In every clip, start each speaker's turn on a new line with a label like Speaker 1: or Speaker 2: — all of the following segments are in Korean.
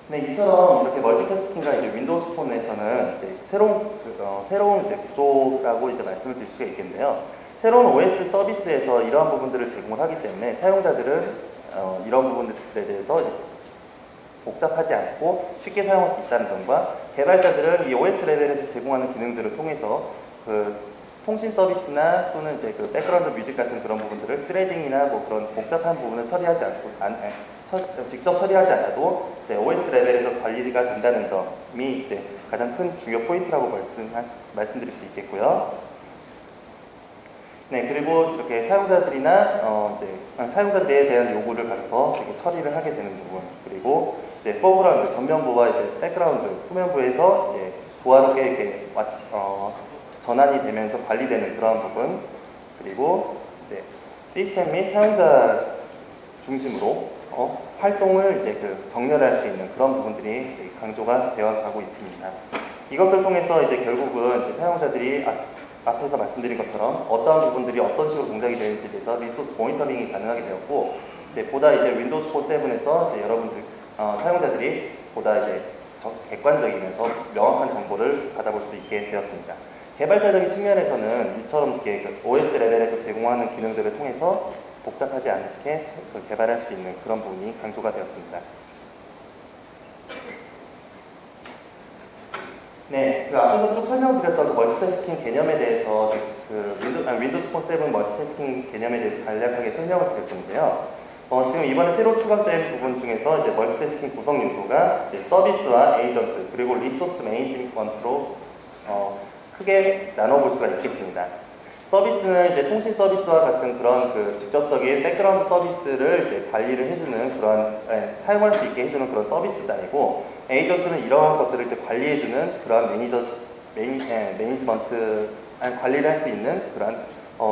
Speaker 1: 네, 이처럼 이렇게 멀티태스킹과 이제 윈도우즈 폰에서는 이제 새로운 이제 구조라고 이제 말씀을 드릴 수가 있겠는데요. 새로운 OS 서비스에서 이러한 부분들을 제공을 하기 때문에 사용자들은 이런 부분들에 대해서 복잡하지 않고 쉽게 사용할 수 있다는 점과, 개발자들은 이 OS 레벨에서 제공하는 기능들을 통해서 그 통신 서비스나 또는 이제 그 백그라운드 뮤직 같은 그런 부분들을 스레딩이나 뭐 그런 복잡한 부분을 처리하지 않고 직접 처리하지 않아도 이제 OS 레벨에서 관리가 된다는 점이 이제 가장 큰 중요 포인트라고 말씀드릴 수 있겠고요. 네, 그리고 이렇게 사용자들이나 사용자들에 대한 요구를 받아서 처리를 하게 되는 부분, 그리고 이제 포그라운드 전면부와 이제 백그라운드 후면부에서 이제 조화롭게 이렇게 전환이 되면서 관리되는 그런 부분, 그리고 이제 시스템 및 사용자 중심으로 활동을 이제 정렬할 수 있는 그런 부분들이 이제 강조가 되어 가고 있습니다. 이것을 통해서 이제 결국은 이제 사용자들이 앞에서 말씀드린 것처럼 어떠한 부분들이 어떤 식으로 동작이 되는지에 대해서 리소스 모니터링이 가능하게 되었고, 보다 이제 윈도우즈 폰 7에서 이제 여러분들 사용자들이 보다 이제 객관적이면서 명확한 정보를 받아볼 수 있게 되었습니다. 개발자적인 측면에서는 이처럼 이렇게 OS 레벨에서 제공하는 기능들을 통해서 복잡하지 않게 개발할 수 있는 그런 부분이 강조가 되었습니다. 네, 앞에서 쭉 설명드렸던 멀티태스킹 개념에 대해서 윈도우즈 폰 7 멀티태스킹 개념에 대해서 간략하게 설명을 드렸는데요. 지금 이번에 새로 추가된 부분 중에서 이제 멀티태스킹 구성 요소가 이제 서비스와 에이전트 그리고 리소스 매니지먼트로 크게 나눠볼 수가 있겠습니다. 서비스는 이제 통신 서비스와 같은 그런 직접적인 백그라운드 서비스를 이제 관리를 해주는 그런 사용할 수 있게 해주는 그런 서비스단이고, 에이전트는 이러한 것들을 이제 관리해주는 그런 매니지먼트 관리를 할 수 있는 그런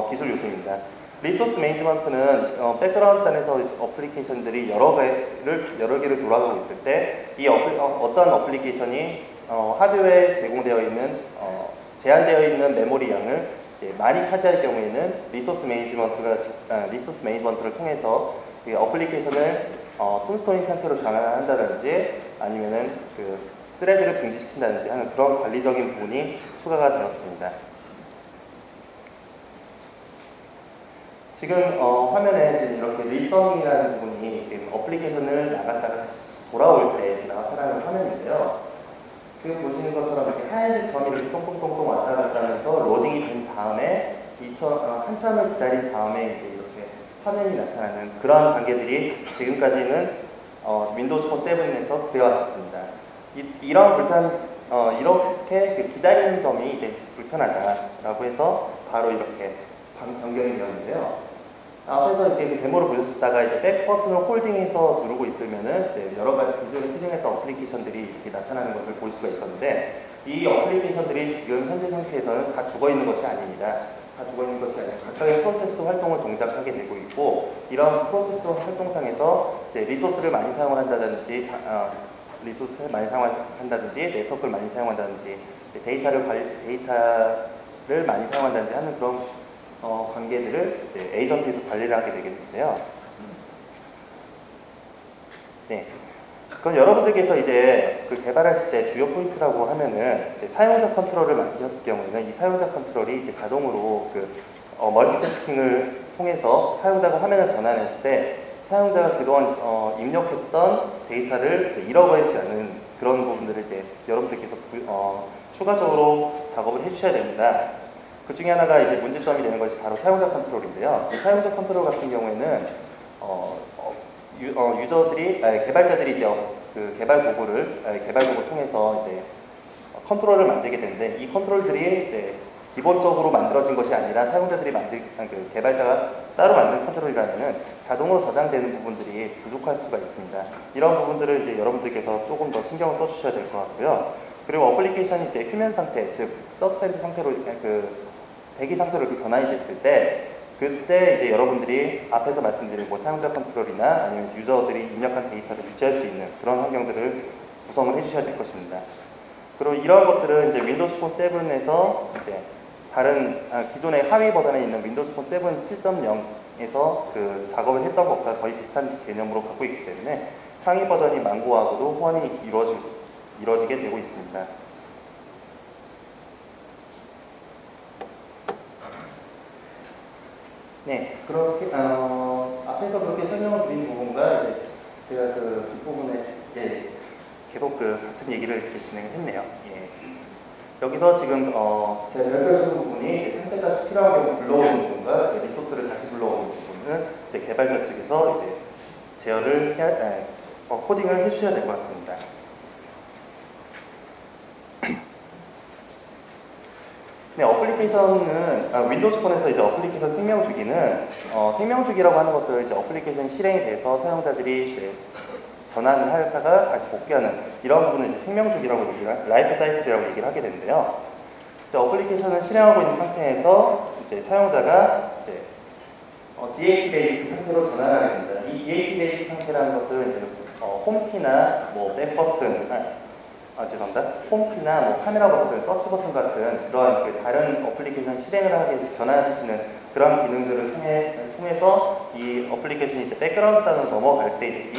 Speaker 1: 기술 요소입니다. 리소스 매니지먼트는 백그라운드 단에서 어플리케이션들이 여러 개를 돌아가고 있을 때 이 어떠한 어플리케이션이 하드웨어에 제공되어 있는 제한되어 있는 메모리 양을 이제 많이 차지할 경우에는 리소스 매니지먼트를 통해서 이 어플리케이션을 툼스토잉 상태로 전환한다든지 아니면은 스레드를 중지시킨다든지 하는 그런 관리적인 부분이 추가가 되었습니다. 지금 화면에 지금 이렇게 리서닝이라는 부분이 지금 어플리케이션을 나갔다가 다시 돌아올 때 나타나는 화면인데요. 지금 보시는 것처럼 이렇게 하얀색 점이 이렇게 똥똥똥똥 왔다 갔다 하면서 로딩이 된 다음에 한참을 기다린 다음에 이제 이렇게 화면이 나타나는 그러한 단계들이 지금까지는 윈도우즈 폰 7에서 되어왔었습니다. 이렇게 기다리는 점이 이제 불편하다라고 해서 바로 이렇게 변경이 되었는데요. 앞에서 이렇게 데모를 보셨다가 이제 백 버튼을 홀딩해서 누르고 있으면은 이제 여러 가지 기존에 실행했던 어플리케이션들이 이렇게 나타나는 것을 볼 수가 있었는데, 이 어플리케이션들이 지금 현재 상태에서는 다 죽어 있는 것이 아닙니다. 다 죽어 있는 것이 아니라 각각의 프로세스 활동을 동작하게 되고 있고, 이런 프로세스 활동상에서 이제 리소스를 많이 사용을 한다든지, 네트워크를 많이 사용한다든지, 데이터를 많이 사용한다든지 하는 그런 관계들을 이제 에이전트에서 관리를 하게 되겠는데요. 네. 그건 여러분들께서 이제 개발하실 때 주요 포인트라고 하면은 이제 사용자 컨트롤을 만드셨을 경우에는 이 사용자 컨트롤이 이제 자동으로 멀티태스킹을 통해서 사용자가 화면을 전환했을 때 사용자가 그동안 입력했던 데이터를 이제 잃어버리지 않는 그런 부분들을 이제 여러분들께서 추가적으로 작업을 해주셔야 됩니다. 그 중에 하나가 이제 문제점이 되는 것이 바로 사용자 컨트롤인데요. 이 사용자 컨트롤 같은 경우에는 개발자들이 이제 개발 도구를 통해서 이제 컨트롤을 만들게 되는데, 이 컨트롤들이 이제 기본적으로 만들어진 것이 아니라 사용자들이 개발자가 따로 만든 컨트롤이라면은 자동으로 저장되는 부분들이 부족할 수가 있습니다. 이런 부분들을 이제 여러분들께서 조금 더 신경을 써주셔야 될 것 같고요. 그리고 어플리케이션이 이제 휴면 상태, 즉 서스펜드 상태로 대기 상태로 이렇게 전환이 됐을 때, 그때 이제 여러분들이 앞에서 말씀드린 사용자 컨트롤이나 아니면 유저들이 입력한 데이터를 유지할 수 있는 그런 환경들을 구성을 해주셔야 될 것입니다. 그리고 이런 것들은 이제 윈도우즈 폰 7에서 이제 다른 기존의 하위 버전에 있는 윈도우즈 폰 7 7.0에서 작업을 했던 것과 거의 비슷한 개념으로 갖고 있기 때문에 상위 버전인 망고하고도 호환이 이루어지게 되고 있습니다. 네, 그렇게 앞에서 그렇게 설명을 드린 부분과 이제 제가 그 뒷부분에 계속 같은 얘기를 이렇게 진행했네요. 예. 여기서 지금 제가 별표하시는 부분이 상태값이 필요한 경우 불러오는 부분과 리소스를 다시 불러오는 부분은 제 개발자 측에서 이제 제어를 코딩을 해주셔야 될 것 같습니다. 네, 어플리케이션은 윈도우즈 폰에서 이제 어플리케이션 생명주기는 생명주기라고 하는 것을 이제 어플리케이션 실행이 돼서 사용자들이 이제 전환을 하다가 다시 복귀하는 이런 부분을 이제 생명주기라고 라이프 사이클이라고 얘기를 하게 되는데요. 이제 어플리케이션을 실행하고 있는 상태에서 이제 사용자가 이제 DAP 베이스 상태로 전환하게 됩니다. 이 DAP 베이스 상태라는 것은 이제 홈키나 뭐 백버튼, 죄송합니다. 홈키나 뭐 카메라 버튼, 서치 버튼 같은 그러한 다른 어플리케이션 실행을 하게 전환시키는 그런 기능들을 통해서 이 어플리케이션이 이제 백그라운드 단으로 넘어갈 때 이제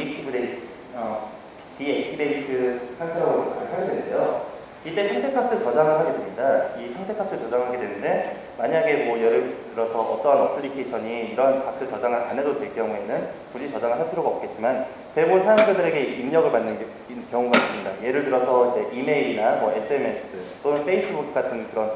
Speaker 1: 디액티베이트 상태라고 하게 되는데요. 이때 상태값을 저장을 하게 됩니다. 이 상태값을 저장하게 되는데 만약에 뭐 예를 들어서 어떠한 어플리케이션이 이런 값을 저장을 안 해도 될 경우에는 굳이 저장을 할 필요가 없겠지만 대부분 사용자들에게 입력을 받는 경우가 있습니다. 예를 들어서 이제 이메일이나 뭐 SMS 또는 페이스북 같은 그런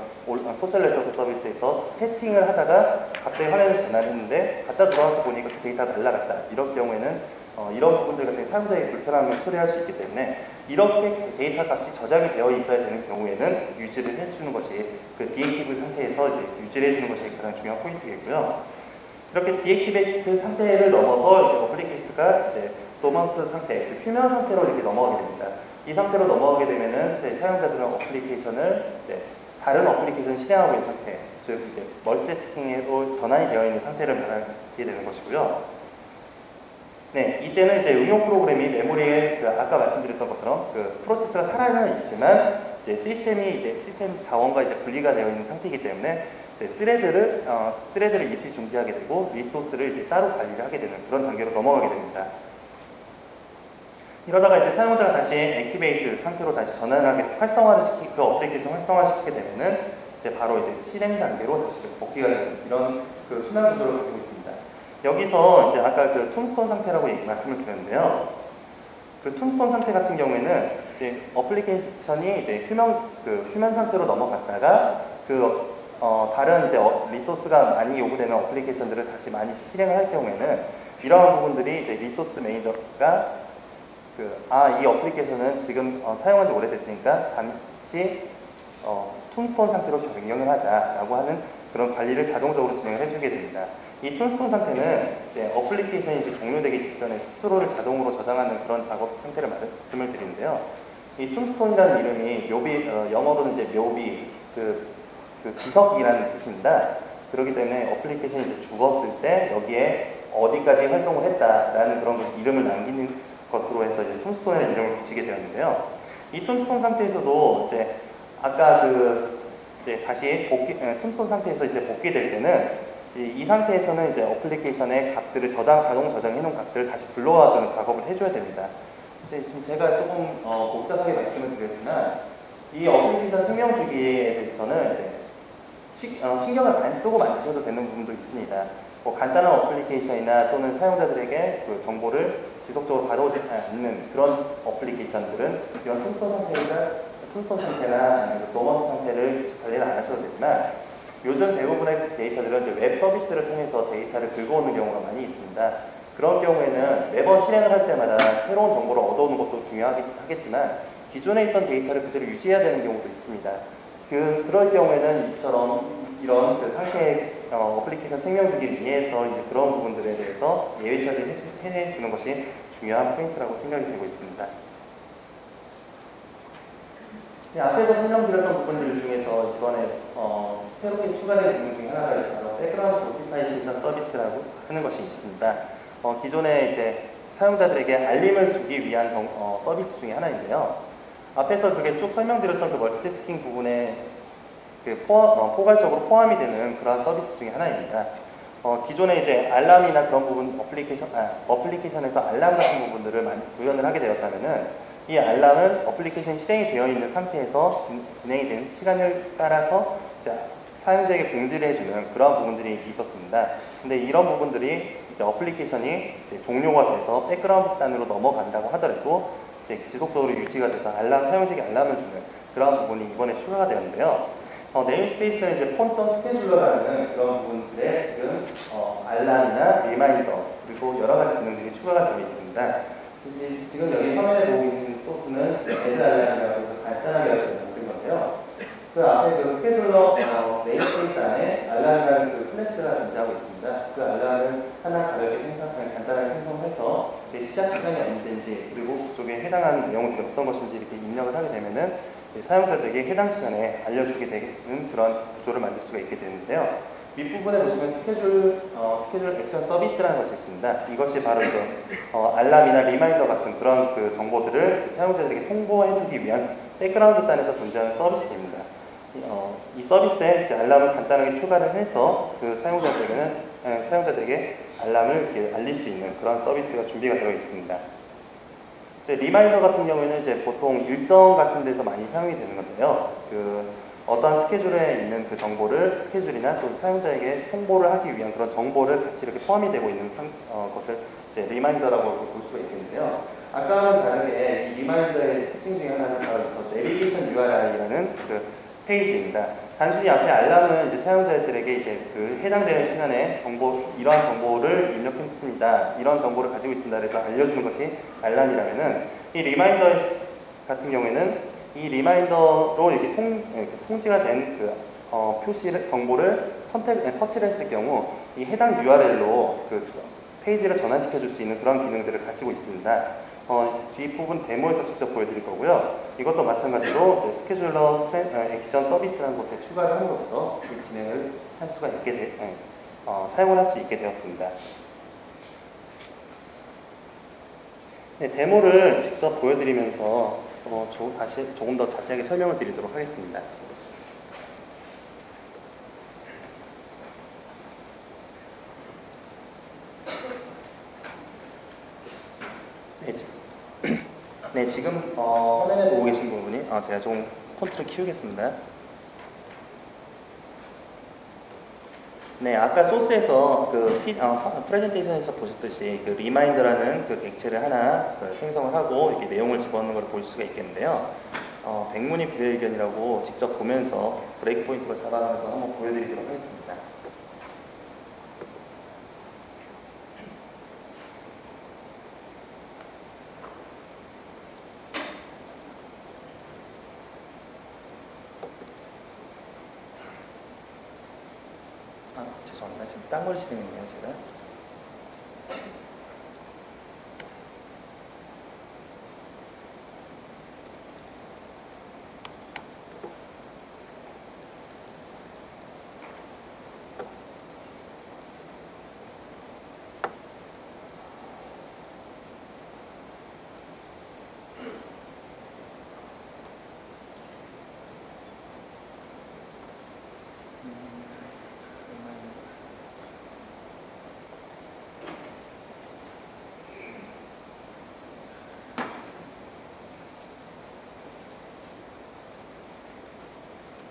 Speaker 1: 소셜 네트워크 서비스에서 채팅을 하다가 갑자기 화면을 전환했는데 갔다 돌아와서 보니까 그 데이터가 날아갔다. 이런 경우에는 이런 부분들 같은 사용자의 불편함을 처리할 수 있기 때문에 이렇게 데이터 값이 저장이 되어 있어야 되는 경우에는 유지를 해주는 것이 그 디액티브 상태에서 이제 유지를 해주는 것이 가장 중요한 포인트겠고요. 이렇게 디액티베이트 상태를 넘어서 이제 어플리케이션가 이제 도먼트 상태, 휴면 상태로 이렇게 넘어가게 됩니다. 이 상태로 넘어가게 되면은 이제 사용자들은 어플리케이션을 이제 다른 어플리케이션을 실행하고 있는 상태, 즉 이제 멀티태스킹으로 전환이 되어 있는 상태를 말하게 되는 것이고요. 네, 이때는 이제 응용 프로그램이 메모리에 아까 말씀드렸던 것처럼 프로세스가 살아는 있지만 이제 시스템 자원과 이제 분리가 되어 있는 상태이기 때문에 이제 스레드를 일시 중지하게 되고 리소스를 이제 따로 관리를 하게 되는 그런 단계로 넘어가게 됩니다. 이러다가 이제 사용자가 다시 액티베이트 상태로 다시 전환하게 그 어플리케이션 활성화시키게 되면은 이제 바로 이제 실행 단계로 다시 복귀가 되는 이런 순환 구조를 가지고 있습니다. 여기서 이제 아까 툼스톤 상태라고 말씀을 드렸는데요. 툼스톤 상태 같은 경우에는 이제 어플리케이션이 이제 휴면 상태로 넘어갔다가 다른 이제 리소스가 많이 요구되는 어플리케이션들을 다시 많이 실행을 할 경우에는 이러한 부분들이 이제 리소스 매니저가 이 어플리케이션은 지금 사용한 지 오래됐으니까 잠시 툼스톤 상태로 변경을 하자라고 하는 그런 관리를 자동적으로 진행을 해주게 됩니다. 이 툼스톤 상태는 이제 어플리케이션이 이제 종료되기 직전에 스스로를 자동으로 저장하는 그런 작업 상태를 말씀을 드리는데요. 이 툼스톤이라는 이름이 영어로는 이제 묘비, 기석이라는 뜻입니다. 그렇기 때문에 어플리케이션이 이제 죽었을 때 여기에 어디까지 활동을 했다라는 그런 이름을 남기는 것으로 해서 이제 툼스톤이라는 이름을 붙이게 되었는데요. 이 툼스톤 상태에서도 이제 아까 이제 다시 툼스톤 상태에서 이제 복귀될 때는 이 상태에서는 이제 어플리케이션의 값들을 자동 저장해 놓은 값을 다시 불러와주는 작업을 해줘야 됩니다. 이제 제가 조금 복잡하게 말씀을 드렸지만 이 어플리케이션 생명 주기에 대해서는 이제 신경을 안 쓰고 만드셔도 되는 부분도 있습니다. 뭐 간단한 어플리케이션이나 또는 사용자들에게 정보를 지속적으로 받아오지 않는 그런 어플리케이션들은 이런 툼스톤 상태나 도먼트 상태를 관리를 안 하셔도 되지만 요즘 대부분의 데이터들은 이제 웹 서비스를 통해서 데이터를 긁어오는 경우가 많이 있습니다. 그런 경우에는 매번 실행을 할 때마다 새로운 정보를 얻어오는 것도 중요하겠지만 기존에 있던 데이터를 그대로 유지해야 되는 경우도 있습니다. 그럴 경우에는 이런 상태의 어플리케이션 생명주기를 위해서 이제 그런 부분들에 대해서 예외 처리를 해주는 것이 중요한 포인트라고 생각이 되고 있습니다. 네, 앞에서 설명드렸던 부분들 중에서 이번에 새롭게 추가된 기능 중에 하나가 바로 백그라운드 노티파이케이션 서비스라고 하는 것이 있습니다. 기존에 이제 사용자들에게 알림을 주기 위한 서비스 중에 하나인데요. 앞에서 그게 쭉 설명드렸던 멀티태스킹 부분에 포괄적으로 포함이 되는 그러한 서비스 중에 하나입니다. 기존에 이제 알람이나 그런 부분 어플리케이션에서 알람 같은 부분들을 많이 구현을 하게 되었다면은 이 알람은 어플리케이션이 실행이 되어 있는 상태에서 진행이 된 시간을 따라서 사용자에게 공지를 해주는 그런 부분들이 있었습니다. 근데 이런 부분들이 이제 어플리케이션이 이제 종료가 돼서 백그라운드 단으로 넘어간다고 하더라도 이제 지속적으로 유지가 돼서 사용자에게 알람을 주는 그런 부분이 이번에 추가가 되었는데요. 네임스페이스는 이제 폰점 스케줄러라는 그런 부분들에 지금 알람이나 리마인더 그리고 여러 가지 기능들이 추가가 되어 있습니다. 지금 여기 화면에 보고 계신 소스는 애드 알람이라고 해서 간단하게 만든 건데요. 그 앞에 그 스케줄러 네임스페이스 안에 알람이라는 그 클래스가 존재하고 있습니다. 그 알람을 하나 가볍게 간단하게 생성해서 시작 시간이 언제인지 그리고 그쪽에 해당하는 내용들이 어떤 것인지 이렇게 입력을 하게 되면은 사용자들에게 해당 시간에 알려주게 되는 그런 구조를 만들 수가 있게 되는데요. 윗부분에 보시면 스케줄 액션 서비스라는 것이 있습니다. 이것이 바로 이제 알람이나 리마인더 같은 그런 그 정보들을 사용자들에게 통보해주기 위한 백그라운드 단에서 존재하는 서비스입니다. 이 서비스에 이제 알람을 간단하게 추가를 해서 그 사용자들에게 알람을 이렇게 알릴 수 있는 그런 서비스가 준비가 되어 있습니다. 리마인더 같은 경우에는 이제 보통 일정 같은 데서 많이 사용이 되는 건데요. 어떠한 스케줄에 있는 그 정보를 스케줄이나 또 사용자에게 홍보를 하기 위한 그런 정보를 같이 이렇게 포함이 되고 있는 것을 이제 리마인더라고 볼 수가 있겠는데요. 아까와는 다르게 이 리마인더의 특징 중에 하나는 바로 내비게이션 URI라는 그 페이지입니다. 단순히 앞에 알람은 이제 사용자들에게 이제 그 해당되는 시간에 이러한 정보를 입력했습니다. 이런 정보를 가지고 있습니다. 그래서 알려주는 것이 알람이라면은 이 리마인더 같은 경우에는 이 리마인더로 이렇게 통지가 된 그 정보를 터치를 했을 경우 이 해당 URL로 그 페이지를 전환시켜 줄 수 있는 그런 기능들을 가지고 있습니다. 뒷부분 데모에서 직접 보여드릴 거고요. 이것도 마찬가지로 스케줄러 액션 서비스라는 곳에 추가를 함으로써 진행을 할 수가 있게 사용을 할 수 있게 되었습니다. 네, 데모를 직접 보여드리면서 다시 조금 더 자세하게 설명을 드리도록 하겠습니다. 네, 지금 화면에 보고 계신 부분이 제가 좀 폰트를 키우겠습니다. 네, 아까 소스에서 프레젠테이션에서 보셨듯이 그 리마인더라는 그 객체를 하나 생성을 하고 이렇게 내용을 집어넣는 걸 볼 수가 있겠는데요. 백문이 불여일견이라고 직접 보면서 브레이크 포인트를 잡아가면서 한번 보여드리도록 하겠습니다. 죄송합니다. 지금 딴 걸 실행했네요, 제가.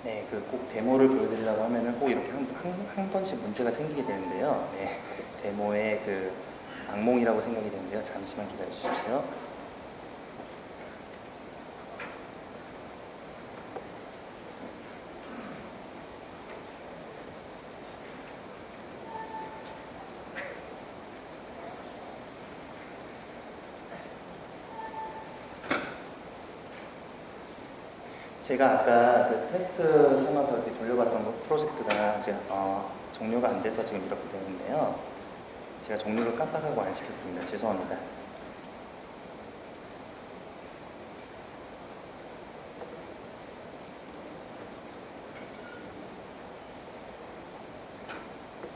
Speaker 1: 네, 꼭 데모를 보여드리려고 하면은 꼭 이렇게 한 번씩 문제가 생기게 되는데요. 네, 데모의 악몽이라고 생각이 되는데요. 잠시만 기다려 주십시오. 제가 아까 테스트 삼아서 이렇게 돌려봤던 프로젝트가 종료가 안 돼서 지금 이렇게 되는데요. 제가 종료를 깜빡하고 안 시켰습니다. 죄송합니다.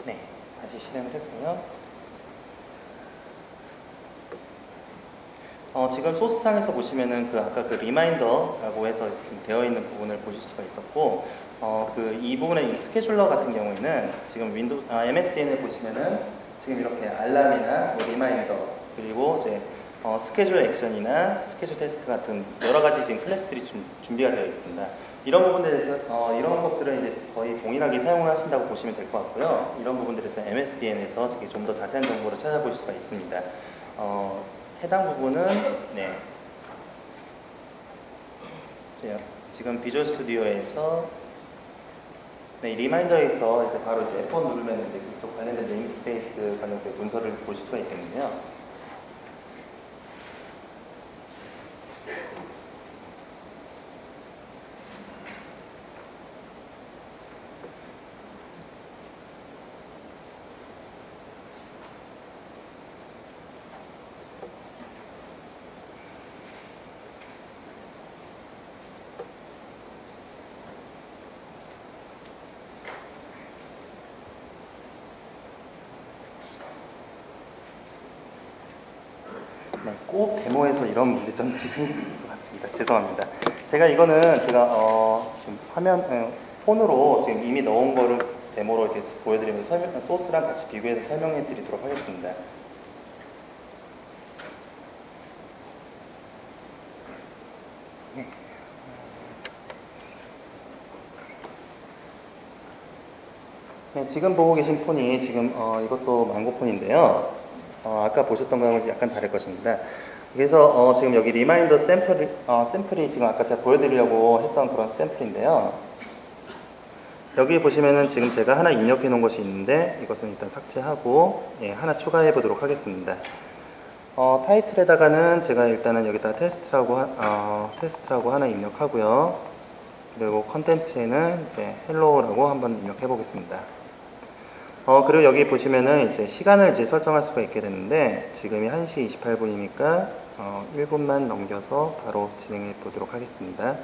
Speaker 1: 네, 다시 실행을 했고요. 지금 소스상에서 보시면은 아까 리마인더라고 해서 되어 있는 부분을 보실 수가 있었고, 이 부분의 이 스케줄러 같은 경우에는 지금 MSDN을 보시면은 지금 이렇게 알람이나 뭐 리마인더 그리고 이제 스케줄 액션이나 스케줄 테스트 같은 여러 가지 지금 클래스들이 준비가 되어 있습니다. 이런 부분들에서 이런 것들은 이제 거의 동일하게 사용을 하신다고 보시면 될 것 같고요. 이런 부분들에서 MSDN에서 좀 더 자세한 정보를 찾아보실 수가 있습니다. 해당 부분은 네. 지금 비주얼 스튜디오에서 네, 리마인더에서 이제 바로 이제 F1 누르면 이제 그쪽 관련된 네임스페이스 관련된 문서를 보실 수가 있겠는데요. 네, 꼭 데모에서 이런 문제점들이 생기는 것 같습니다. 죄송합니다. 제가 이거는 지금 폰으로 지금 이미 넣은 거를 데모로 이렇게 보여드리면서 소스랑 같이 비교해서 설명해 드리도록 하겠습니다. 네. 네, 지금 보고 계신 폰이 지금 이것도 망고폰인데요. 아까 보셨던 거랑 약간 다를 것입니다. 그래서 지금 여기 리마인더 샘플이 지금 아까 제가 보여드리려고 했던 그런 샘플인데요. 여기 보시면은 지금 제가 하나 입력해 놓은 것이 있는데 이것은 일단 삭제하고 하나 추가해 보도록 하겠습니다. 타이틀에다가는 제가 일단은 여기다가 테스트라고 하나 입력하고요. 그리고 컨텐츠에는 이제 헬로우라고 한번 입력해 보겠습니다. 그리고 여기 보시면은 이제 시간을 이제 설정할 수가 있게 되는데 지금이 1시 28분이니까 1분만 넘겨서 바로 진행해 보도록 하겠습니다.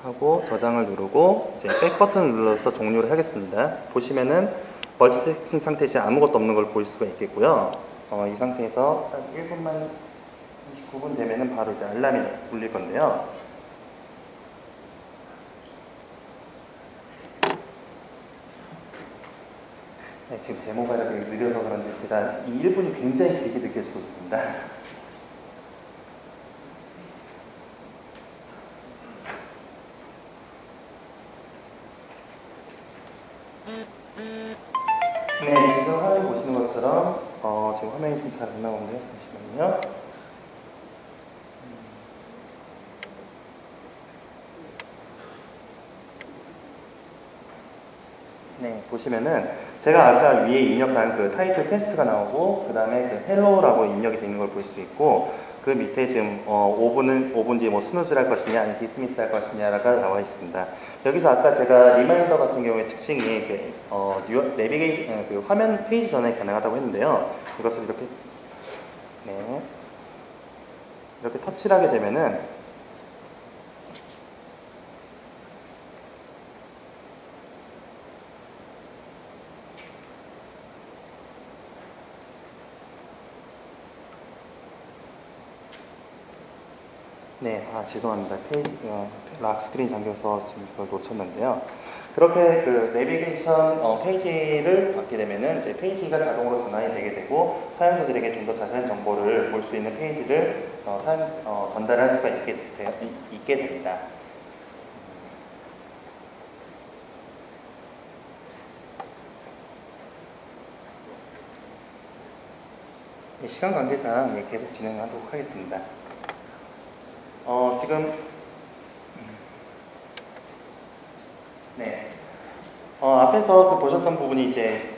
Speaker 1: 하고 저장을 누르고 이제 백 버튼을 눌러서 종료를 하겠습니다. 보시면은 멀티태스킹 상태 시 아무것도 없는 걸 볼 수가 있겠고요. 이 상태에서 딱 1분만 29분 되면은 바로 이제 알람이 울릴 건데요. 네, 지금 데모가 되게 느려서 그런지 제가 이 1분이 굉장히 길게 느껴지고 있습니다. 네, 지금 화면 보시는 것처럼 지금 화면이 좀 잘 안 나오는데요. 잠시만요. 네, 보시면은 제가 아까 위에 입력한 그 타이틀 테스트가 나오고 그 다음에 그 헬로우라고 입력이 되어 있는 걸 볼 수 있고 그 밑에 지금 5분 뒤에 뭐 스누즈를 할 것이냐 아니면 디스미스 할 것이냐가 나와 있습니다. 여기서 아까 제가 리마인더 같은 경우에 특징이 이렇게 그 화면 페이지 전에 가능하다고 했는데요. 이것을 이렇게 터치를 하게 되면은 네, 죄송합니다. 락 스크린 잠겨서 지금 그걸 놓쳤는데요. 그렇게 그 내비게이션 페이지를 받게 되면은 이제 페이지가 자동으로 전환이 되게 되고 사용자들에게 좀 더 자세한 정보를 볼 수 있는 페이지를 전달할 수가 있게 됩니다. 네, 시간 관계상 계속 진행하도록 하겠습니다. 앞에서 보셨던 부분이 이제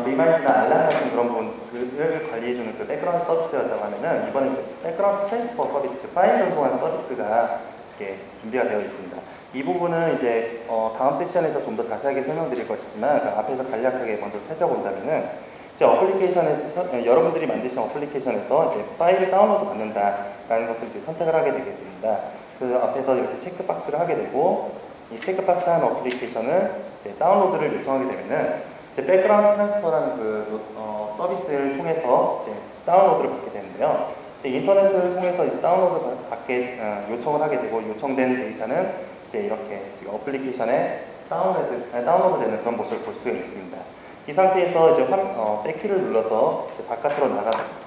Speaker 1: 리마인드나 알람 같은 그런 부분을 관리해주는 그 백그라운드 서비스였다고 하면은 이번에 이제 백그라운드 트랜스퍼 서비스, 파일 전송하는 서비스가 이렇게 준비가 되어 있습니다. 이 부분은 이제 다음 세션에서 좀 더 자세하게 설명드릴 것이지만 그 앞에서 간략하게 먼저 살펴본다면은 이제 어플리케이션에서 여러분들이 만드신 어플리케이션에서 이제 파일을 다운로드 받는다라는 것을 이제 선택을 하게 되게 됩니다. 그 앞에서 이렇게 체크박스를 하게 되고 이 체크박스 한 어플리케이션을 이제 다운로드를 요청하게 되면은 이제 백그라운드 트랜스퍼라는 그 서비스를 통해서 이제 다운로드를 받게 되는데요. 이제 인터넷을 통해서 이제 다운로드 받게 요청을 하게 되고 요청된 데이터는 이제 이렇게 지금 어플리케이션에 다운로드되는 그런 모습을 볼 수가 있습니다. 이 상태에서 이제 백키를 눌러서 이제 바깥으로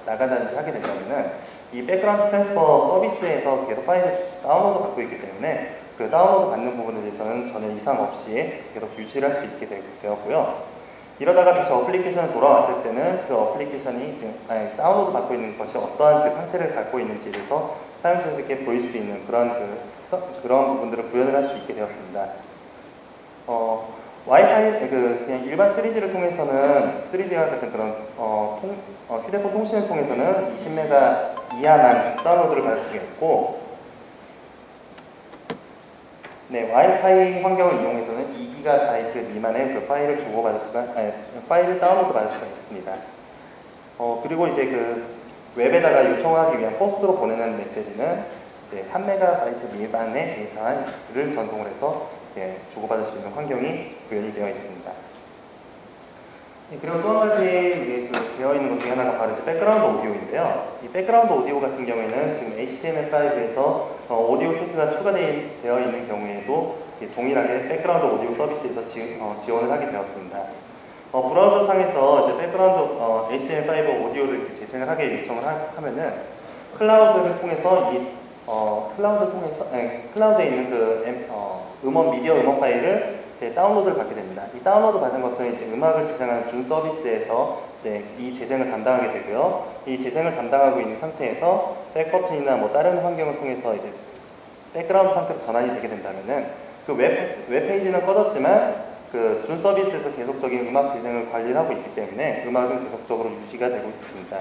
Speaker 1: 나가든지 하게 된다면은 이 백그라운드 트랜스퍼 서비스에서 계속 파일을 다운로드 받고 있기 때문에 그 다운로드 받는 부분에 대해서는 전혀 이상 없이 계속 유지를 할 수 있게 되었고요. 이러다가 다시 어플리케이션을 돌아왔을 때는 그 어플리케이션이 지금 다운로드 받고 있는 것이 어떠한 그 상태를 갖고 있는지에 대해서 사용자들께 보일 수 있는 그런 그런 부분들을 구현을 할 수 있게 되었습니다. 와이파이 그냥 일반 3G를 통해서는 3G와 같은 그런 휴대폰 통신을 통해서는 20메가 이하만 다운로드를 받을 수가 있고, 네, 와이파이 환경을 이용해서는 2GB 미만의 그 파일을 파일을 다운로드 받을 수가 있습니다. 그리고 이제 그 웹에다가 요청하기 위한 포스트로 보내는 메시지는 이제 3MB 미만의 데이터를 전송을 해서 주고받을 수 있는 환경이 구현이 되어 있습니다. 그리고 또 한 가지 되어 있는 것 중에 하나가 바로 이제 백그라운드 오디오인데요. 이 백그라운드 오디오 같은 경우에는 지금 HTML5에서 오디오 태그가 추가되어 있는 경우에도 동일하게 백그라운드 오디오 서비스에서 지원을 하게 되었습니다. 브라우저 상에서 이제 백그라운드 HTML5 오디오를 재생을 하게 요청을 하면은 클라우드를 통해서 클라우드에 있는 그 미디어 음원 파일을 다운로드를 받게 됩니다. 이 다운로드 받은 것은 이제 음악을 재생하는 준 서비스에서 이제 이 재생을 담당하게 되고요. 이 재생을 담당하고 있는 상태에서 백버튼이나 뭐 다른 환경을 통해서 이제 백그라운드 상태로 전환이 되게 된다면은 그 웹페이지는 꺼졌지만 그 준 서비스에서 계속적인 음악 재생을 관리를 하고 있기 때문에 음악은 계속적으로 유지가 되고 있습니다.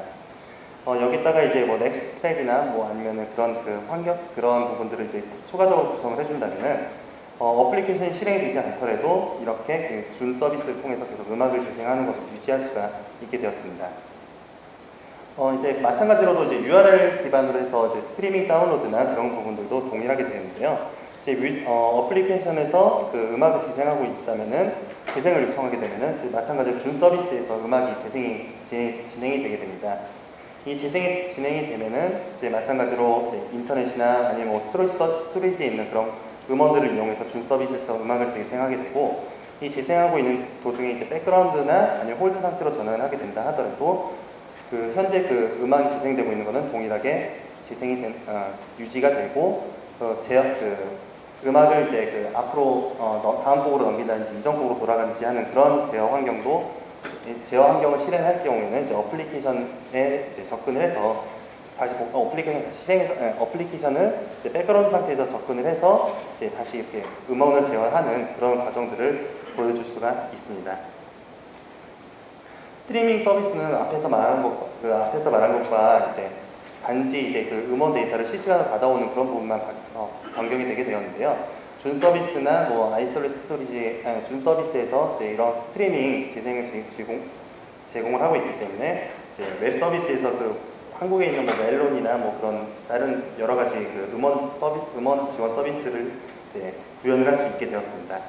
Speaker 1: 여기다가 이제 뭐 넥스트 트랙이나 뭐 아니면은 그런 부분들을 이제 추가적으로 구성을 해준다면은 어플리케이션이 실행이 되지 않더라도 이렇게 준 서비스를 통해서 계속 음악을 재생하는 것을 유지할 수가 있게 되었습니다. 이제 마찬가지로도 이제 URL 기반으로 해서 이제 스트리밍 다운로드나 그런 부분들도 동일하게 되는데요. 이제 어플리케이션에서 그 음악을 재생하고 있다면은 재생을 요청하게 되면은 이제 마찬가지로 준 서비스에서 음악이 진행이 되게 됩니다. 이 재생이 진행이 되면은 이제 마찬가지로 이제 인터넷이나 아니면 뭐 스토리지에 있는 그런 음원들을 이용해서 준 서비스에서 음악을 재생하게 되고, 이 재생하고 있는 도중에 이제 백그라운드나 아니면 홀드 상태로 전환을 하게 된다 하더라도 그 현재 그 음악이 재생되고 있는 것은 동일하게 유지가 되고 음악을 이제 그 앞으로 다음 곡으로 넘긴다든지 이전 곡으로 돌아가든지 하는 그런 제어 환경을 실행할 경우에는 이제 어플리케이션에 이제 접근을 해서 다시 어플리케이션을 이제 백그라운드 상태에서 접근을 해서 이제 다시 이렇게 음원을 제어하는 그런 과정들을 보여줄 수가 있습니다. 스트리밍 서비스는 앞에서 말한 것과 이제 단지 이제 그 음원 데이터를 실시간으로 받아오는 그런 부분만 변경이 되게 되었는데요. 준 서비스나 뭐 아이솔레이트 스토리지 준 서비스에서 이제 이런 스트리밍 재생을 제공을 하고 있기 때문에 이제 웹 서비스에서 그 한국에 있는 뭐 멜론이나 뭐 그런 다른 여러 가지 그 음원 지원 서비스를 이제 구현을 할 수 있게 되었습니다.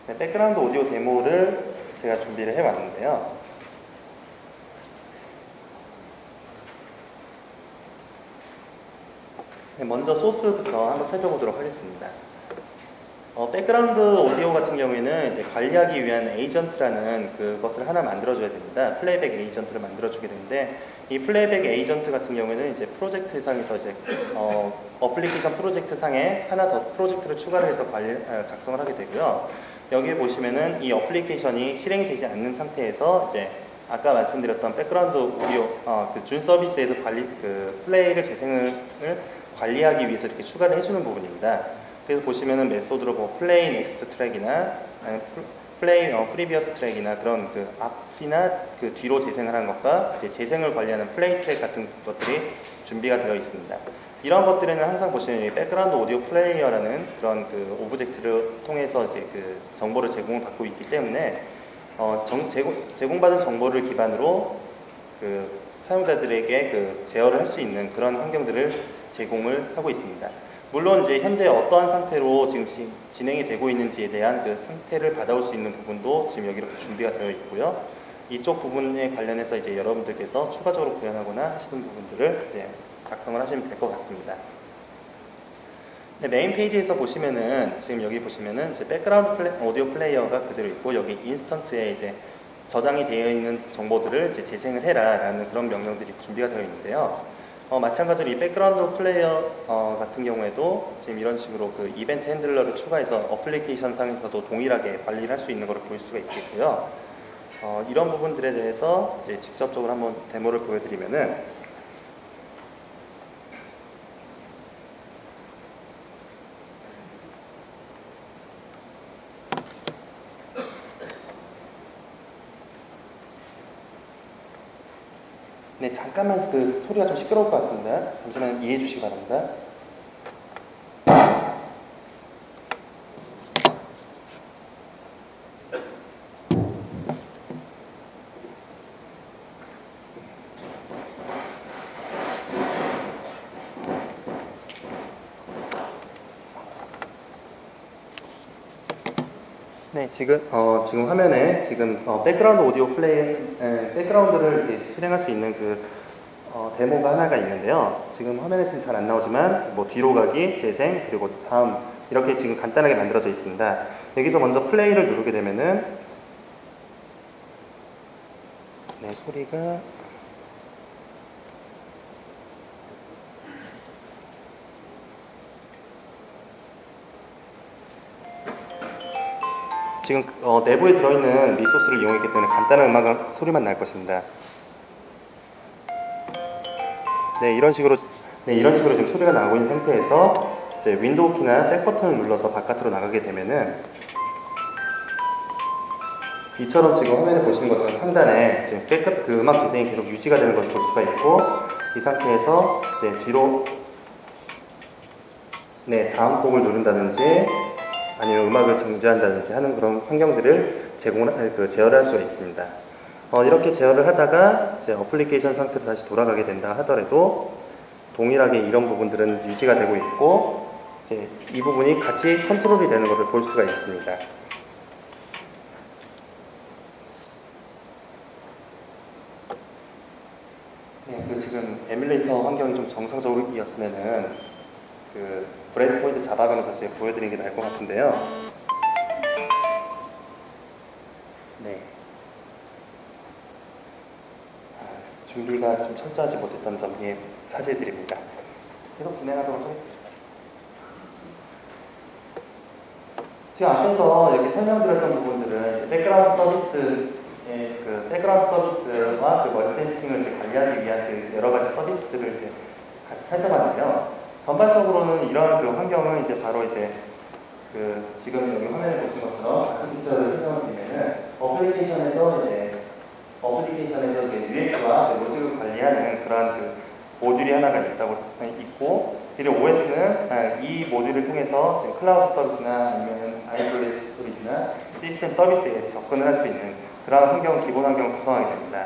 Speaker 1: 네, 백그라운드 오디오 데모를 제가 준비를 해왔는데요. 네, 먼저 소스부터 한번 살펴보도록 하겠습니다. 백그라운드 오디오 같은 경우에는 이제 관리하기 위한 에이전트라는 그것을 하나 만들어줘야 됩니다. 플레이백 에이전트를 만들어주게 되는데, 이 플레이백 에이전트 같은 경우에는 이제 프로젝트 상에서 이제 어플리케이션 프로젝트 상에 하나 더 프로젝트를 추가를 해서 작성을 하게 되고요. 여기 보시면은 이 어플리케이션이 실행이 되지 않는 상태에서 이제 아까 말씀드렸던 백그라운드 오디오 그 준 서비스에서 플레이를 재생을 관리하기 위해서 이렇게 추가를 해주는 부분입니다. 그래서 보시면은 메소드로 뭐 플레이 넥스트 트랙이나 플레이 프리비어스 트랙이나 그런 그 앞이나 그 뒤로 재생을 하는 것과 이제 재생을 관리하는 플레이 트랙 같은 것들이 준비가 되어 있습니다. 이런 것들에는 항상 보시면 백그라운드 오디오 플레이어라는 그런 그 오브젝트를 통해서 이제 그 정보를 제공을 받고 있기 때문에 제공받은 정보를 기반으로 그 사용자들에게 그 제어를 할 수 있는 그런 환경들을 제공을 하고 있습니다. 물론 이제 현재 어떠한 상태로 지금 진행이 되고 있는지에 대한 그 상태를 받아올 수 있는 부분도 지금 여기로 준비가 되어 있고요. 이쪽 부분에 관련해서 이제 여러분들께서 추가적으로 구현하거나 하시는 부분들을 이제 작성을 하시면 될 것 같습니다. 네, 메인 페이지에서 보시면은 지금 여기 보시면은 이제 백그라운드 오디오 플레이어가 그대로 있고 여기 인스턴트에 이제 저장이 되어 있는 정보들을 이제 재생을 해라라는 그런 명령들이 준비가 되어 있는데요. 마찬가지로 이 백그라운드 플레이어 같은 경우에도 지금 이런 식으로 그 이벤트 핸들러를 추가해서 어플리케이션 상에서도 동일하게 관리를 할 수 있는 것을 볼 수가 있겠고요. 이런 부분들에 대해서 이제 직접적으로 한번 데모를 보여드리면은 네, 잠깐만 그 소리가 좀 시끄러울 것 같습니다. 잠시만 이해해 주시기 바랍니다. 네, 지금 화면에 지금 백그라운드 오디오 백그라운드를 이렇게 실행할 수 있는 그 데모가 하나가 있는데요. 지금 화면에 지금 잘 안 나오지만 뭐 뒤로 가기, 재생, 그리고 다음 이렇게 지금 간단하게 만들어져 있습니다. 여기서 먼저 플레이를 누르게 되면은 네, 소리가 지금 내부에 들어있는 리소스를 이용했기 때문에 간단한 음악 소리만 날 것입니다. 네, 이런 식으로 지금 소리가 나오고 있는 상태에서 이제 윈도우 키나 백 버튼을 눌러서 바깥으로 나가게 되면은 이처럼 지금 화면에 보시는 것처럼 상단에 지금 그 음악 재생이 계속 유지가 되는 것을 볼 수가 있고, 이 상태에서 이제 뒤로 네, 다음 곡을 누른다든지 아니면 음악을 정지한다든지 하는 그런 환경들을 제어를 할 수가 있습니다. 이렇게 제어를 하다가 이제 어플리케이션 상태로 다시 돌아가게 된다 하더라도 동일하게 이런 부분들은 유지가 되고 있고, 이제 이 부분이 같이 컨트롤이 되는 것을 볼 수가 있습니다. 네, 그 지금 에뮬레이터 환경이 좀 정상적이었으면은 그 브레이크 포인트 잡아가면서 제가 보여드리는 게 나을 것 같은데요. 네. 준비가 좀 철저하지 못했던 점에 사죄드립니다. 계속 진행하도록 하겠습니다. 지금 앞에서 이렇게 설명드렸던 부분들은 백그라운드 서비스와 그 멀티태스킹을 이제 관리하기 위한 그 여러 가지 서비스들을 이제 같이 살펴봤는데요. 전반적으로는 이런 그 환경은 이제 바로 이제 그 지금 여기 화면에 보신 것처럼 아키텍처를 설명을 드리면은 어플리케이션에서 이제 UX와 로직을 관리하는 그러한 그 모듈이 하나가 있고, 그리고 OS는 이 모듈을 통해서 지금 클라우드 서비스나 아니면 아이솔레이트 스토리지나 시스템 서비스에 접근을 할 수 있는 그러한 기본 환경을 구성하게 됩니다.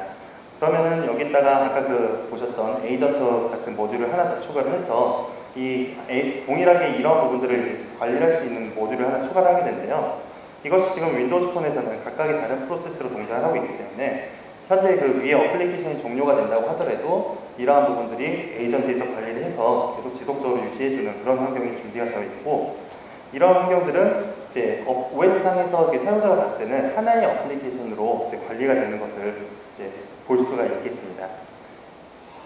Speaker 1: 그러면은 여기다가 아까 그 보셨던 에이전트 같은 모듈을 하나 더 추가를 해서 동일하게 이런 부분들을 이제 관리할 수 있는 모듈을 하나 추가를 하게 되는데요. 이것이 지금 윈도우즈 폰에서는 각각의 다른 프로세스로 동작을 하고 있기 때문에 현재 그 위에 어플리케이션이 종료가 된다고 하더라도 이러한 부분들이 에이전트에서 관리를 해서 계속 지속적으로 유지해주는 그런 환경이 준비가 되어 있고, 이런 환경들은 이제 OS상에서 사용자가 봤을 때는 하나의 어플리케이션으로 이제 관리가 되는 것을 이제 볼 수가 있겠습니다.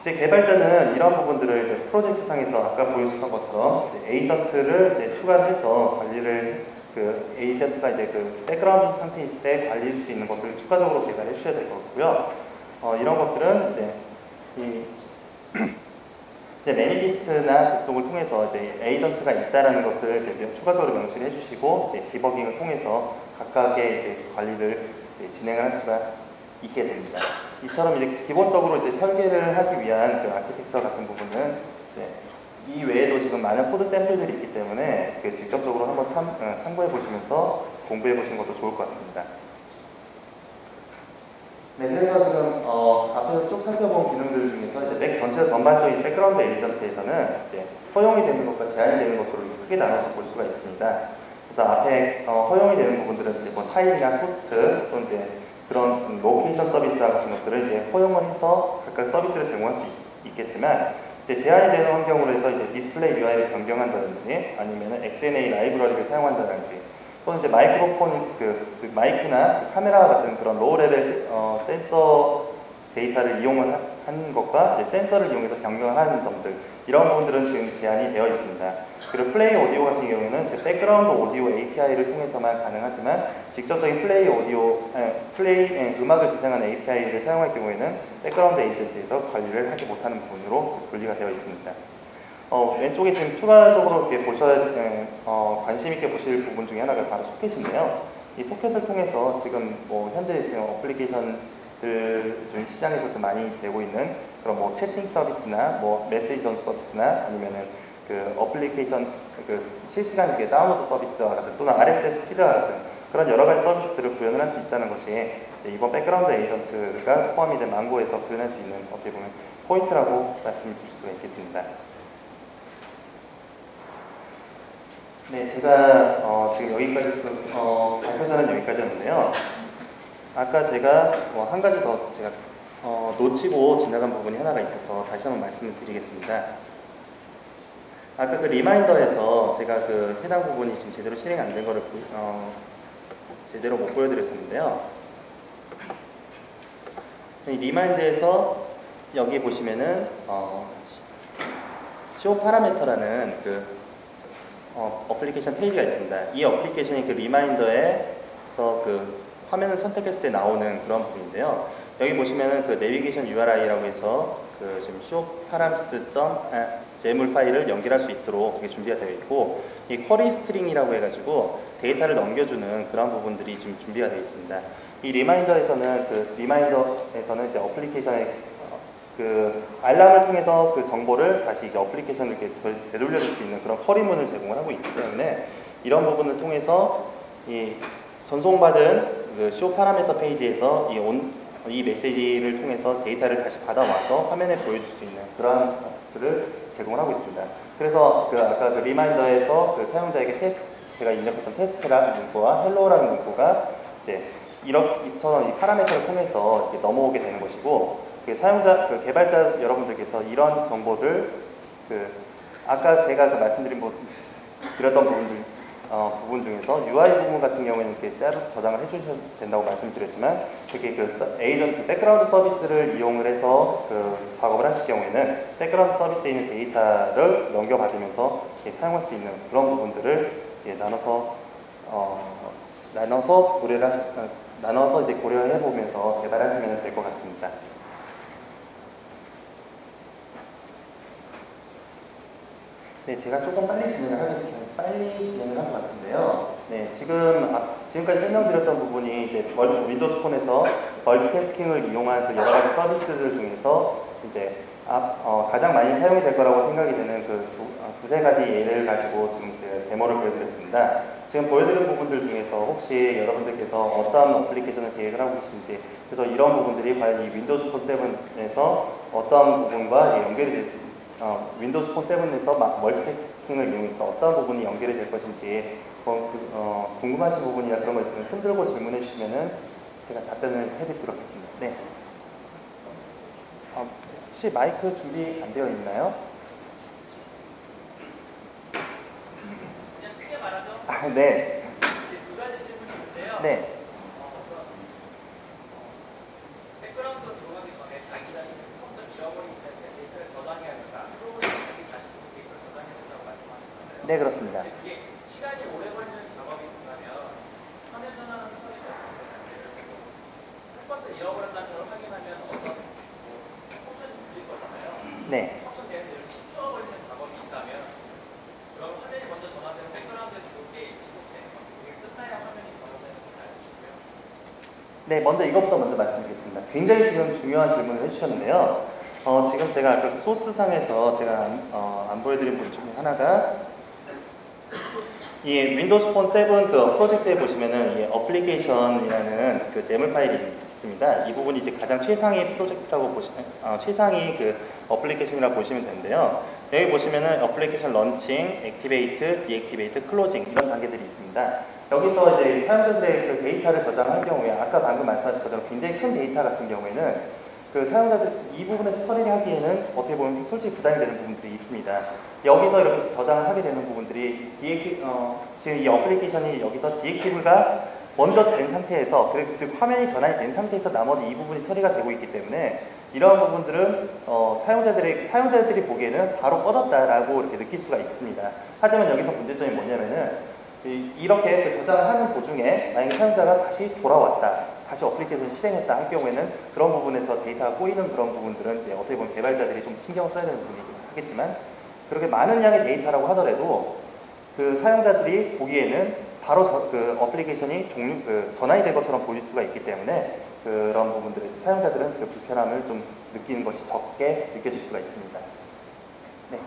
Speaker 1: 이제 개발자는 이런 부분들을 이제 프로젝트상에서 아까 보여주셨던 것처럼 이제 에이전트를 이제 추가를 해서 관리를 그 에이전트가 이제 그 백그라운드 상태에 있을 때 관리할 수 있는 것을 추가적으로 개발해 주셔야 될 거고요. 이런 것들은 이제 이제 매니피스트나 그쪽을 통해서 이제 에이전트가 있다라는 것을 이제 추가적으로 명시를 해주시고 이제 디버깅을 통해서 각각의 이제 관리를 이제 진행을 할 수가 있게 됩니다. 이처럼 이제 기본적으로 이제 설계를 하기 위한 그 아키텍처 같은 부분은 이제 이 외에도 지금 많은 코드 샘플들이 있기 때문에 그 직접적으로 한번 참고해 보시면서 공부해 보시는 것도 좋을 것 같습니다. 네, 그래서 지금 앞에서 쭉 살펴본 기능들 중에서 이제 전반적인 백그라운드 에이전트에서는 이제 허용이 되는 것과 제한이 되는 것으로 크게 나눠서 볼 수가 있습니다. 그래서 앞에 허용이 되는 부분들은 이제 뭐 타입이나 코스트 또는 이제 그런 로케이션 서비스 같은 것들을 이제 허용을 해서 각각 서비스를 제공할 수 있겠지만, 이제 제한이 되는 환경으로 해서 이제 디스플레이 UI를 변경한다든지 아니면은 XNA 라이브러리를 사용한다든지 또는 이제 마이크로폰 즉 마이크나 카메라 같은 그런 로우 레벨 센서 데이터를 이용한 것과 이제 센서를 이용해서 변경하는 점들 이런 부분들은 지금 제한이 되어 있습니다. 그리고 플레이 오디오 같은 경우는 제 백그라운드 오디오 API를 통해서만 가능하지만 직접적인 음악을 재생하는 API를 사용할 경우에는 백그라운드 에이전트에서 관리를 하지 못하는 부분으로 분리가 되어 있습니다. 왼쪽에 지금 추가적으로 이렇게 관심 있게 보실 부분 중에 하나가 바로 소켓인데요. 이 소켓을 통해서 지금 현재 지금 어플리케이션들 중 시장에서 좀 많이 되고 있는 그런 채팅 서비스나 메시지 전송 서비스나 아니면은 그 어플리케이션 실시간 다운로드 서비스와 같은 또는 RSS 피드와 같은 그런 여러 가지 서비스들을 구현을 할 수 있다는 것이 이번 백그라운드 에이전트가 포함이 된 망고에서 구현할 수 있는 어떻게 보면 포인트라고 말씀을 드릴 수가 있겠습니다. 네, 제가 지금 여기까지 발표자는 여기까지였는데요. 아까 제가 한 가지 더 제가 놓치고 지나간 부분이 하나가 있어서 다시 한번 말씀을 드리겠습니다. 아까 그 리마인더에서 제가 그 해당 부분이 지금 제대로 실행 안 된 거를 제대로 못 보여드렸었는데요. 이 리마인드에서 여기 보시면은 쇼 파라미터라는 어플리케이션 페이지가 있습니다. 이 어플리케이션이 그 리마인더에서 화면을 선택했을 때 나오는 그런 부분인데요. 여기 보시면은 그 내비게이션 URI라고 해서 지금 showparams.jmol 파일을 연결할 수 있도록 그게 준비가 되어 있고, 이 쿼리 스트링이라고 해가지고 데이터를 넘겨주는 그런 부분들이 지금 준비가 되어 있습니다. 이 리마인더에서는 이제 어플리케이션의 알람을 통해서 그 정보를 다시 이제 어플리케이션을 이렇게 되돌려줄 수 있는 그런 쿼리문을 제공을 하고 있기 때문에 이런 부분을 통해서 이 전송받은 그 쇼 파라미터 페이지에서 이 메시지를 통해서 데이터를 다시 받아와서 화면에 보여줄 수 있는 그런 것들을 제공을 하고 있습니다. 그래서 아까 리마인더에서 사용자에게 제가 입력했던 테스트라는 문구와 헬로우라는 문구가 이제 이처럼 이 파라미터를 통해서 이렇게 넘어오게 되는 것이고, 개발자 여러분들께서 이런 정보를 아까 제가 말씀드렸던 부분 중에서 UI 부분 같은 경우에는 이렇게 따로 저장을 해주셔도 된다고 말씀드렸지만, 특히 에이전트 백그라운드 서비스를 이용을 해서 작업을 하실 경우에는 백그라운드 서비스에 있는 데이터를 넘겨받으면서 사용할 수 있는 그런 부분들을 나눠서 이제 고려해 보면서 개발하시면 될 것 같습니다. 네, 제가 조금 빨리 진행을 한 것 같은데요. 네, 지금까지 설명드렸던 부분이 이제 윈도우즈 폰에서 멀티태스킹을 이용한 여러 가지 서비스들 중에서 이제 가장 많이 사용이 될 거라고 생각이 되는 두세 가지 예를 가지고 지금 제가 데모를 보여드렸습니다. 지금 보여드린 부분들 중에서 혹시 여러분들께서 어떤 어플리케이션을 계획을 하고 계신지, 그래서 이런 부분들이 과연 이 윈도우즈 폰 7에서 어떤 부분과 연결이 될 수 있는지, 윈도우즈 폰 7에서 멀티태스킹을 이용해서 어떤 부분이 연결이 될 것인지 궁금하신 부분이나 그런 거 있으면 손 들고 질문해 주시면은 제가 답변을 해드리도록 하겠습니다. 네. 혹시 마이크 준비 안 되어 있나요?
Speaker 2: 그냥 크게 말하죠.
Speaker 1: 네.
Speaker 2: 두 가지 질문이 있는데요.
Speaker 1: 네.
Speaker 2: 백그라운드 들어가기 전에 자기 자신의 스폰서 잃어버리기 때문에 데이터를 저장해야 된다. 프로그램이 자기 자신의 데이터를 저장해야 된다고 말씀하셨잖아요.
Speaker 1: 네, 그렇습니다.
Speaker 2: 그게 시간이 오래 걸리는 작업이 된다면 화면 전환하는 처리가 없거든요. 스폰서 잃어버렸다는 걸 확인하면 어떤 펑션이 풀릴 거잖아요.
Speaker 1: 네.
Speaker 2: 펑션 되는데 10초가 걸리는 작업이 있다면 그럼 화면이 먼저 전환되면 백그라운드에 좋은 게 지속되는 거죠. 그게 끝나야 화면이 전환되는 걸 알려주고요.
Speaker 1: 네, 먼저 이것부터 말씀드리겠습니다. 굉장히 지금 중요한 질문을 해주셨는데요. 지금 제가 소스상에서 제가 안 보여드린 부분 중에 하나가 이 윈도우즈 폰 7 프로젝트에 보시면은 이 어플리케이션이라는 제물 파일이 있습니다. 이 부분이 이제 가장 최상위 프로젝트라고 최상위 어플리케이션이라고 보시면 되는데요. 여기 보시면은 어플리케이션 런칭, 액티베이트, 디액티베이트, 클로징 이런 단계들이 있습니다. 여기서 이제 사용자들의 데이터를 저장할 경우에 아까 방금 말씀하신 것처럼 굉장히 큰 데이터 같은 경우에는 그 사용자들 이 부분에서 처리를 하기에는 어떻게 보면 솔직히 부담이 되는 부분들이 있습니다. 여기서 이렇게 저장을 하게 되는 부분들이 지금 이 어플리케이션이 여기서 디액티브가 먼저 된 상태에서 즉 화면이 전환이 된 상태에서 나머지 이 부분이 처리가 되고 있기 때문에 이러한 부분들은 사용자들이 보기에는 바로 꺼졌다라고 이렇게 느낄 수가 있습니다. 하지만 여기서 문제점이 뭐냐면은 이렇게 저장을 하는 도중에 만약에 사용자가 다시 돌아왔다, 다시 어플리케이션을 실행했다 할 경우에는 그런 부분에서 데이터가 꼬이는 그런 부분들은 이제 어떻게 보면 개발자들이 좀 신경을 써야 되는 부분이긴 하겠지만 그렇게 많은 양의 데이터라고 하더라도 그 사용자들이 보기에는 바로 그 어플리케이션이 전환이 된 것처럼 보일 수가 있기 때문에 그런 부분들을 사용자들은 그 불편함을 좀 느끼는 것이 적게 느껴질 수가 있습니다. 네.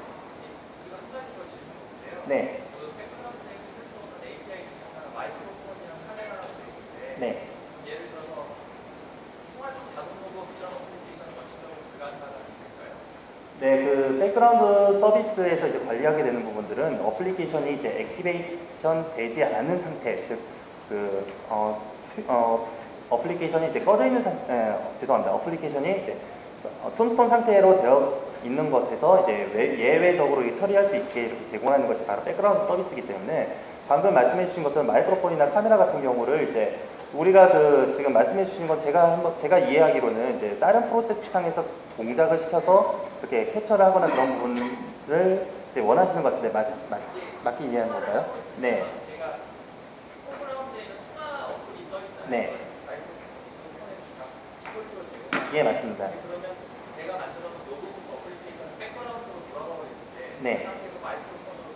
Speaker 2: 이거 한 가지 더 질문인데요.
Speaker 1: 네.
Speaker 2: 그 백그라운드에 쓸 수 없는 API 중에 하나가 마이크로폰이랑 카메라라고 되어 있는데
Speaker 1: 네.
Speaker 2: 예를 들어서 통화 중 자동 로그 이런 어플리케이션을 마치려고 불가능하다는 건가요?
Speaker 1: 네, 그 백그라운드 서비스에서 이제 관리하게 되는 부분들은 어플리케이션이 이제 액티베이션 되지 않은 상태, 즉 어플리케이션이 이제 꺼져 있는 죄송합니다. 어플리케이션이 이제 톰스톤 상태로 되어 있는 것에서 이제 예외적으로 처리할 수 있게 이렇게 제공하는 것이 바로 백그라운드 서비스이기 때문에 방금 말씀해 주신 것처럼 마이크로폰이나 카메라 같은 경우를 이제 우리가 지금 말씀해 주신 건 제가 이해하기로는 이제 다른 프로세스 상에서 동작을 시켜서 이렇게 캡처를 하거나 그런 부분을 이제 원하시는 것 같은데 맞게 이해하는 건가요? 네.
Speaker 2: 제가 백그라운드에 있는 통화 어플이 떠 있잖아요.
Speaker 1: 네. 예, 맞습니다.
Speaker 2: 그러면 제가 만들어서 노트북 어플리케이션 백그라운드로 돌아가고 있는데
Speaker 1: 네.
Speaker 2: 그 상태에서 마이크로폰으로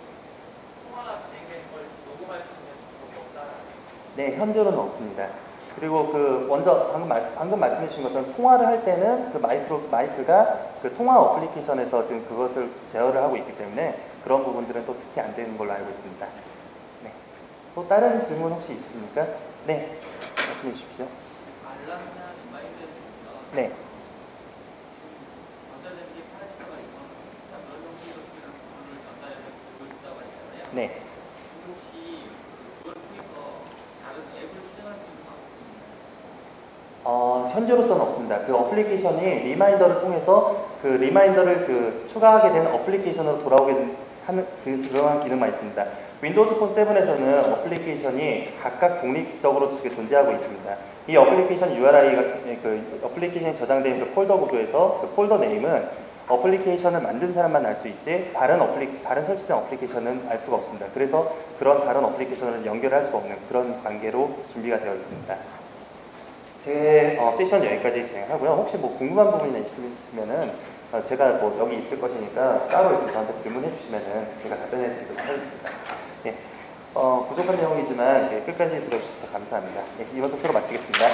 Speaker 2: 통화가 진행되는 걸 녹음할 수 있는 방법이 없다.
Speaker 1: 네, 현재로는 없습니다. 그리고 먼저 방금 말씀해 주신 것처럼 통화를 할 때는 그 마이크가 그 통화 어플리케이션에서 지금 그것을 제어를 하고 있기 때문에 그런 부분들은 또 특히 안 되는 걸로 알고 있습니다. 네. 또 다른 질문 혹시 있으십니까? 네. 말씀해 주십시오.
Speaker 2: 알람이나 리마인드를 주면
Speaker 1: 네.
Speaker 2: 전달되는 게 파란색깔 있거나 그런 형식으로 부분을 전달해서 보여준다고 하잖아요.
Speaker 1: 네.
Speaker 2: 근데 혹시 그걸 통해서 다른 앱을 실행할 수 있는 방법이 있나요?
Speaker 1: 현재로서는 없습니다. 그 어플리케이션이 리마인더를 통해서 그 리마인더를 추가하게 되는 어플리케이션으로 돌아오게 하는 그러한 기능만 있습니다. 윈도우즈 폰 7에서는 어플리케이션이 각각 독립적으로 존재하고 있습니다. 이 어플리케이션 URI 같은 그 어플리케이션이 저장된 그 폴더 구조에서 그 폴더 네임은 어플리케이션을 만든 사람만 알 수 있지 다른 설치된 어플리케이션은 알 수가 없습니다. 그래서 그런 다른 어플리케이션을 연결할 수 없는 그런 관계로 준비가 되어 있습니다. 제 세션 여기까지 진행하고요. 혹시 뭐 궁금한 부분이 있으시면은 제가 뭐 여기 있을 것이니까 따로 이렇게 저한테 질문해 주시면은 제가 답변해 드리도록 하겠습니다. 예. 부족한 내용이지만 끝까지 들어주셔서 감사합니다. 예, 이번 토스로 마치겠습니다.